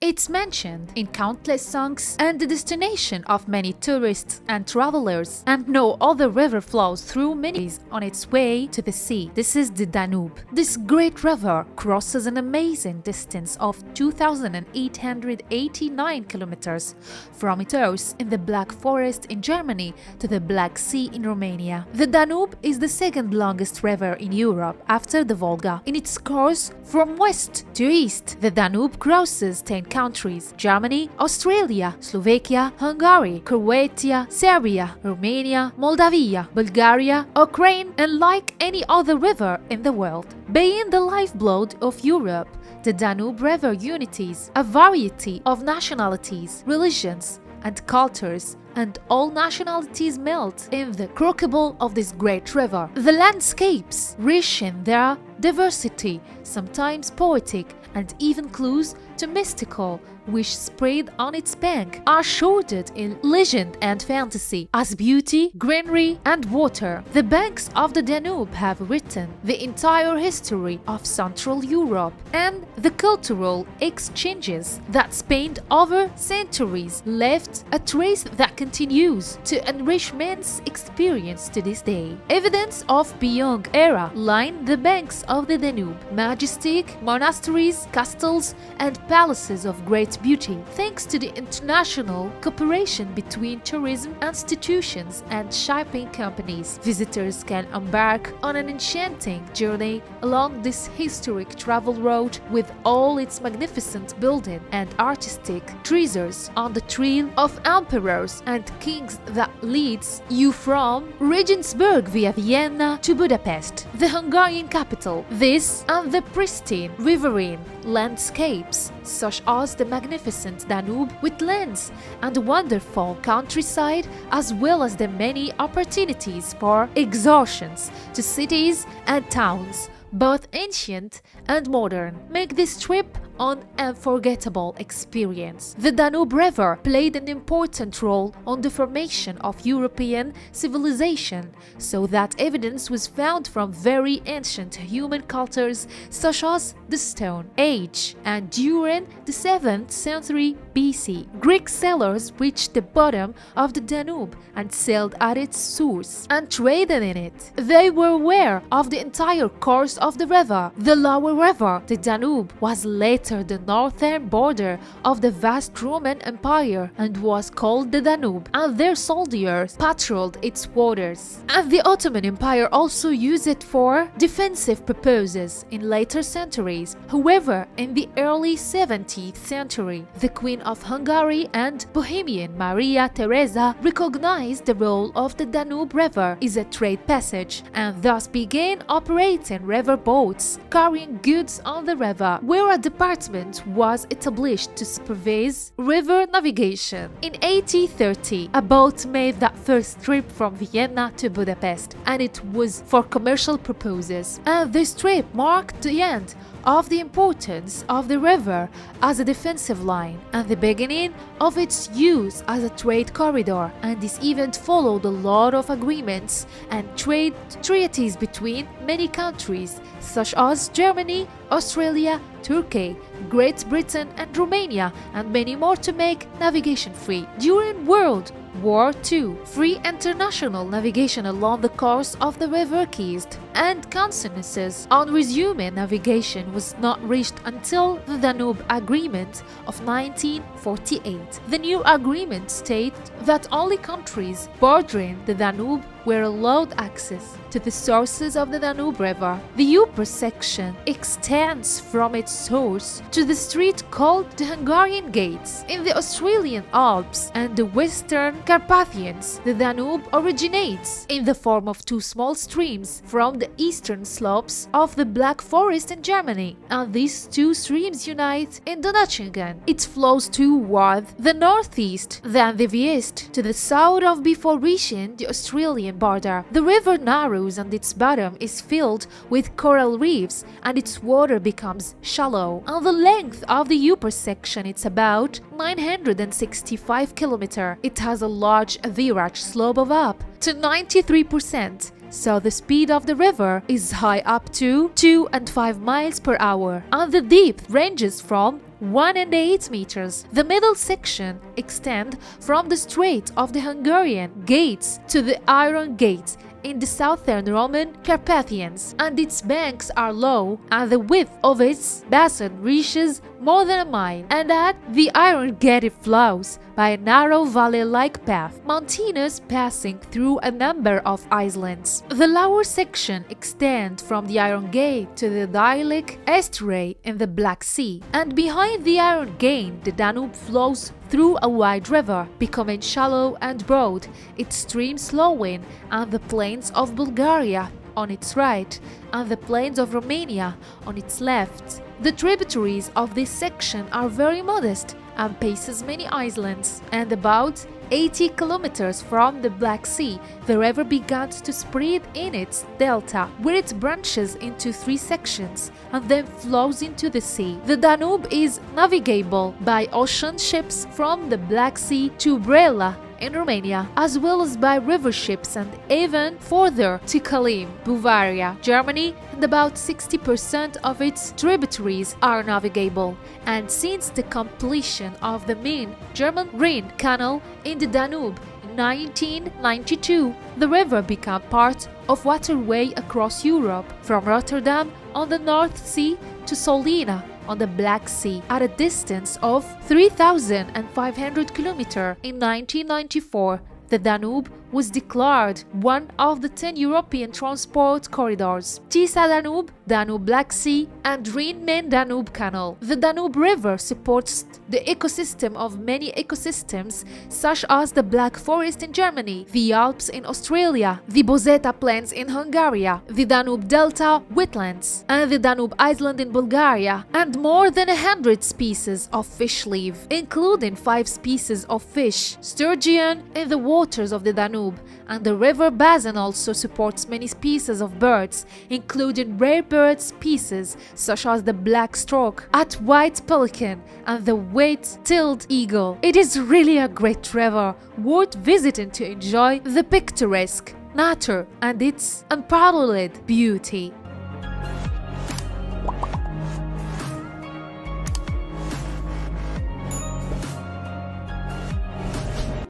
It's mentioned in countless songs and the destination of many tourists and travelers, and no other river flows through many on its way to the sea. This is the Danube. This great river crosses an amazing distance of 2,889 kilometers from its source in the Black Forest in Germany to the Black Sea in Romania. The Danube is the second longest river in Europe after the Volga. In its course from west to east, the Danube crosses 10 countries: Germany, Australia, Slovakia, Hungary, Croatia, Serbia, Romania, Moldavia, Bulgaria, Ukraine, and like any other river in the world. Being the lifeblood of Europe, the Danube River unites a variety of nationalities, religions, and cultures, and all nationalities melt in the crucible of this great river. The landscapes, rich in their diversity, sometimes poetic, and even clues to mystical, which spread on its bank, are shrouded in legend and fantasy as beauty, greenery, and water. The banks of the Danube have written the entire history of Central Europe, and the cultural exchanges that spanned over centuries left a trace that continues to enrich man's experience to this day. Evidence of beyond era line the banks of the Danube, majestic monasteries, castles, and palaces of great beauty. Thanks to the international cooperation between tourism institutions and shipping companies, visitors can embark on an enchanting journey along this historic travel road with all its magnificent building and artistic treasures on the trail of emperors and kings that leads you from Regensburg via Vienna to Budapest, the Hungarian capital. This and the pristine riverine landscapes such as the magnificent Danube with lands and a wonderful countryside, as well as the many opportunities for excursions to cities and towns, both ancient and modern, make this trip an unforgettable experience. The Danube River played an important role on the formation of European civilization, so that evidence was found from very ancient human cultures such as the Stone Age, and during the 7th century BC, Greek sailors reached the bottom of the Danube and sailed at its source and traded in it. They were aware of the entire course of the river. The lower river, the Danube, was later the northern border of the vast Roman Empire and was called the Danube, and their soldiers patrolled its waters. And the Ottoman Empire also used it for defensive purposes in later centuries. However, in the early 17th century, the Queen of Hungary and Bohemian Maria Theresa recognized the role of the Danube River as a trade passage and thus began operating river boats carrying goods on the river, where a department was established to supervise river navigation. In 1830, a boat made that first trip from Vienna to Budapest, and it was for commercial purposes. And this trip marked the end of the importance of the river as a defensive line and the beginning of its use as a trade corridor, and this event followed a lot of agreements and trade treaties between many countries such as Germany, Australia, Turkey, Great Britain and Romania, and many more to make navigation free. During World War II, free international navigation along the course of the river ceased, and consensus on resuming navigation was not reached until the Danube Agreement of 1948. The new agreement stated that only countries bordering the Danube were allowed access to the sources of the Danube River. The upper section extends from its source to the street called the Hungarian Gates. In the Australian Alps and the Western Carpathians, the Danube originates in the form of two small streams from the eastern slopes of the Black Forest in Germany, and these two streams unite in Donaueschingen. It flows toward the northeast, then the east to the south of before reaching the Australian border. The river narrows and its bottom is filled with coral reefs and its water becomes shallow. On the length of the upper section, it's about 965 kilometers. It has a large average slope of up to 93%, so the speed of the river is high up to 2 and 5 miles per hour, and the depth ranges from 1 and 8 meters. The middle section extends from the Strait of the Hungarian Gates to the Iron Gate in the southern Roman Carpathians, and its banks are low, and the width of its basin reaches more than a mile, and at the Iron Gate it flows by a narrow valley-like path, mountainous, passing through a number of islands. The lower section extends from the Iron Gate to the Dailic estuary in the Black Sea, and behind the Iron Gate the Danube flows through a wide river, becoming shallow and broad, its stream slowing, and the plains of Bulgaria on its right, and the plains of Romania on its left. The tributaries of this section are very modest and passes many islands, and about 80 kilometers from the Black Sea, the river began to spread in its delta, where it branches into 3 sections and then flows into the sea. The Danube is navigable by ocean ships from the Black Sea to Brela in Romania, as well as by river ships, and even further to Kalim, Bavaria, Germany, and about 60% of its tributaries are navigable. And since the completion of the main German Rhine Canal in the Danube in 1992, the river became part of waterway across Europe, from Rotterdam on the North Sea to Solina on the Black Sea, at a distance of 3,500 kilometers. In 1994, the Danube was declared one of the 10 European transport corridors: Tisa-Danube, Danube-Black Sea, and Rhine-Main-Danube Canal. The Danube River supports the ecosystem of many ecosystems, such as the Black Forest in Germany, the Alps in Australia, the Bozeta Plains in Hungary, the Danube Delta wetlands, and the Danube Island in Bulgaria, and more than 100 species of fish live, including 5 species of fish, sturgeon, in the waters of the Danube. And the river basin also supports many species of birds, including rare bird species such as the black stork, white pelican, and the white-tailed eagle. It is really a great river, worth visiting to enjoy the picturesque nature and its unparalleled beauty.